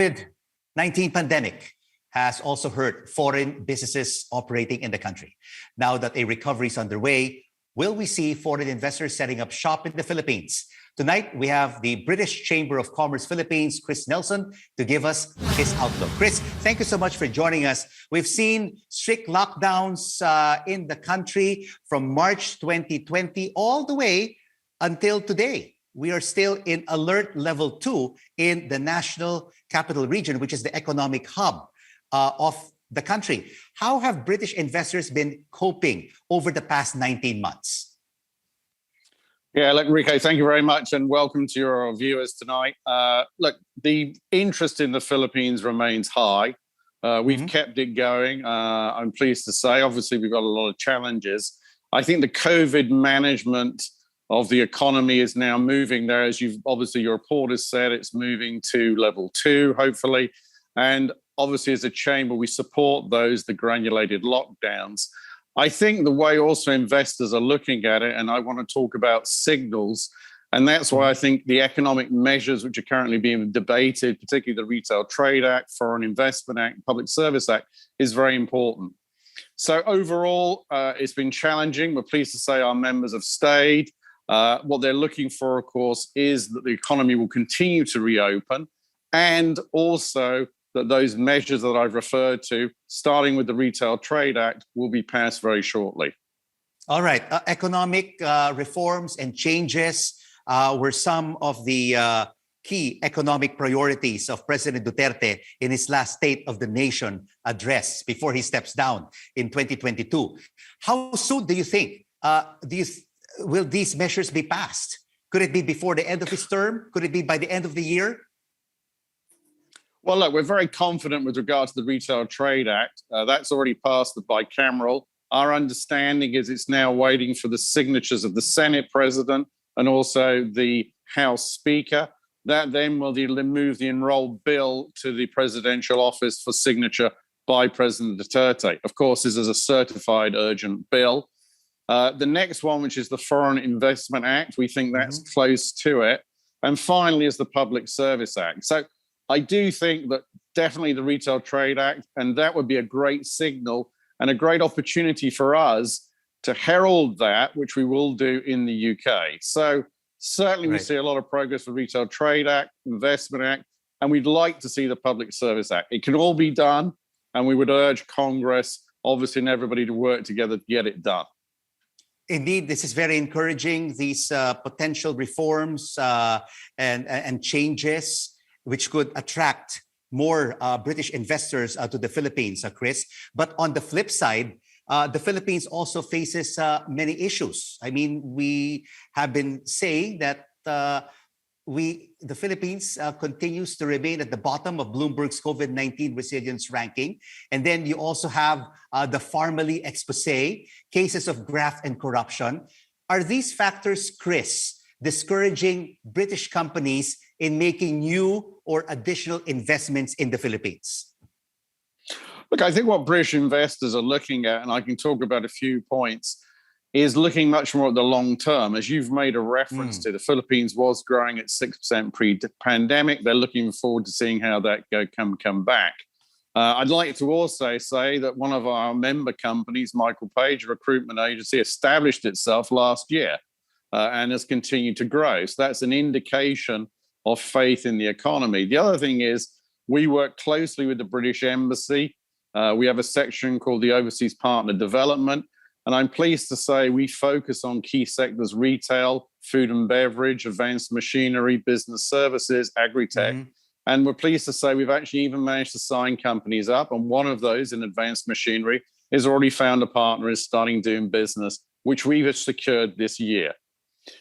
COVID-19 pandemic has also hurt foreign businesses operating in the country. Now that a recovery is underway, will we see foreign investors setting up shop in the Philippines? Tonight, we have the British Chamber of Commerce Philippines, Chris Nelson, to give us his outlook. Chris, thank you so much for joining us. We've seen strict lockdowns in the country from March 2020 all the way until today. We are still in alert level 2 in the National Capital Region, which is the economic hub of the country. How have British investors been coping over the past 19 months? Yeah, look, Rico, thank you very much and welcome to your viewers tonight. Look, the interest in the Philippines remains high. We've kept it going, I'm pleased to say. Obviously, we've got a lot of challenges. I think the COVID management of the economy is now moving there. As your report has said, it's moving to level 2, hopefully. And obviously, as a chamber, we support the granulated lockdowns. I think the way also investors are looking at it, and I want to talk about signals, and that's why I think the economic measures which are currently being debated, particularly the Retail Trade Act, Foreign Investment Act, Public Service Act, is very important. So overall, it's been challenging. We're pleased to say our members have stayed. What they're looking for, of course, is that the economy will continue to reopen, and also that those measures that I've referred to, starting with the Retail Trade Act, will be passed very shortly. All right. Economic reforms and changes were some of the key economic priorities of President Duterte in his last State of the Nation address before he steps down in 2022. How soon do you think will these measures be passed? Could it be before the end of his term? Could it be by the end of the year? Well, look, we're very confident with regard to the Retail Trade Act. That's already passed the bicameral. Our understanding is it's now waiting for the signatures of the Senate President and also the House Speaker. That then will move the enrolled bill to the presidential office for signature by President Duterte. Of course, this is a certified urgent bill. The next one, which is the Foreign Investment Act, we think that's close to it. And finally is the Public Service Act. So I do think that definitely the Retail Trade Act, and that would be a great signal and a great opportunity for us to herald that, which we will do in the UK. So certainly we see a lot of progress with Retail Trade Act, Investment Act, and we'd like to see the Public Service Act. It can all be done, and we would urge Congress, obviously, and everybody to work together to get it done. Indeed, this is very encouraging, these potential reforms and changes which could attract more British investors to the Philippines, Chris. But on the flip side, the Philippines also faces many issues. I mean, we have been saying that the Philippines continues to remain at the bottom of Bloomberg's COVID-19 resilience ranking. And then you also have the Pharmaly expose, cases of graft and corruption. Are these factors, Chris, discouraging British companies in making new or additional investments in the Philippines? Look, I think what British investors are looking at, and I can talk about a few points, is looking much more at the long term. As you've made a reference to, the Philippines was growing at 6% pre-pandemic. They're looking forward to seeing how that come back. I'd like to also say that one of our member companies, Michael Page Recruitment Agency, established itself last year and has continued to grow. So that's an indication of faith in the economy. The other thing is we work closely with the British Embassy. We have a section called the Overseas Partner Development. And I'm pleased to say we focus on key sectors: retail, food and beverage, advanced machinery, business services, agri-tech. And we're pleased to say we've actually even managed to sign companies up. And one of those in advanced machinery has already found a partner, is starting doing business, which we've secured this year.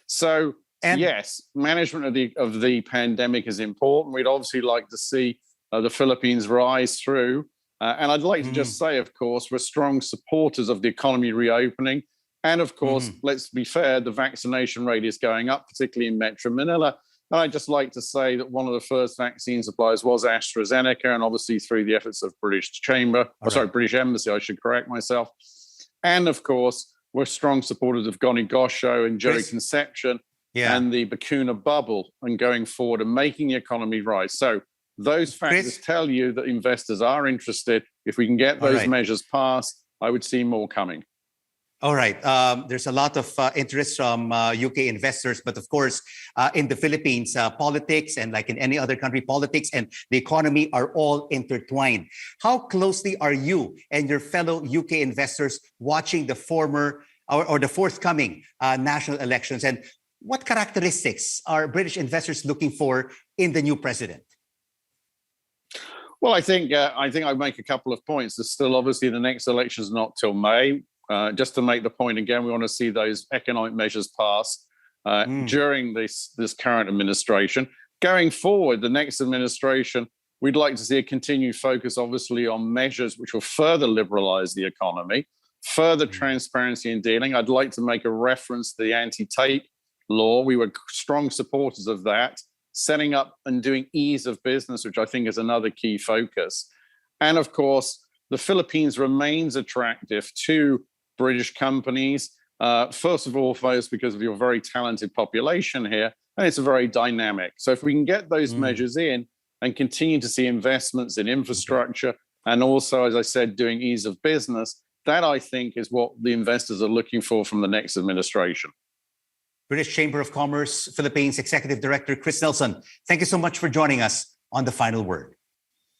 So yes, management of the pandemic is important. We'd obviously like to see the Philippines rise through. And I'd like to just say, of course, we're strong supporters of the economy reopening. And of course, let's be fair, the vaccination rate is going up, particularly in Metro Manila. And I'd just like to say that one of the first vaccine suppliers was AstraZeneca, and obviously through the efforts of British Chamber, British Embassy, I should correct myself. And of course, we're strong supporters of Goni Gosho and Jerry Concepcion and the Bakuna bubble and going forward and making the economy rise. So Those factors Chris? tell you that investors are interested. If we can get All those right. measures passed, I would see more coming. All right. There's a lot of interest from UK investors, but of course, in the Philippines, politics and like in any other country, politics and the economy are all intertwined. How closely are you and your fellow UK investors watching the former or the forthcoming national elections? And what characteristics are British investors looking for in the new president? Well, I think I make a couple of points. There's still obviously the next election is not till May. Just to make the point again, we want to see those economic measures passed during this current administration. Going forward, the next administration, we'd like to see a continued focus, obviously, on measures which will further liberalize the economy, further transparency in dealing. I'd like to make a reference to the anti-tape law. We were strong supporters of that, setting up and doing ease of business, which I think is another key focus. And of course, the Philippines remains attractive to British companies. First of all, first because of your very talented population here, and it's very dynamic. So if we can get those measures in and continue to see investments in infrastructure, and also, as I said, doing ease of business, that I think is what the investors are looking for from the next administration. British Chamber of Commerce, Philippines Executive Director Chris Nelson, thank you so much for joining us on The Final Word.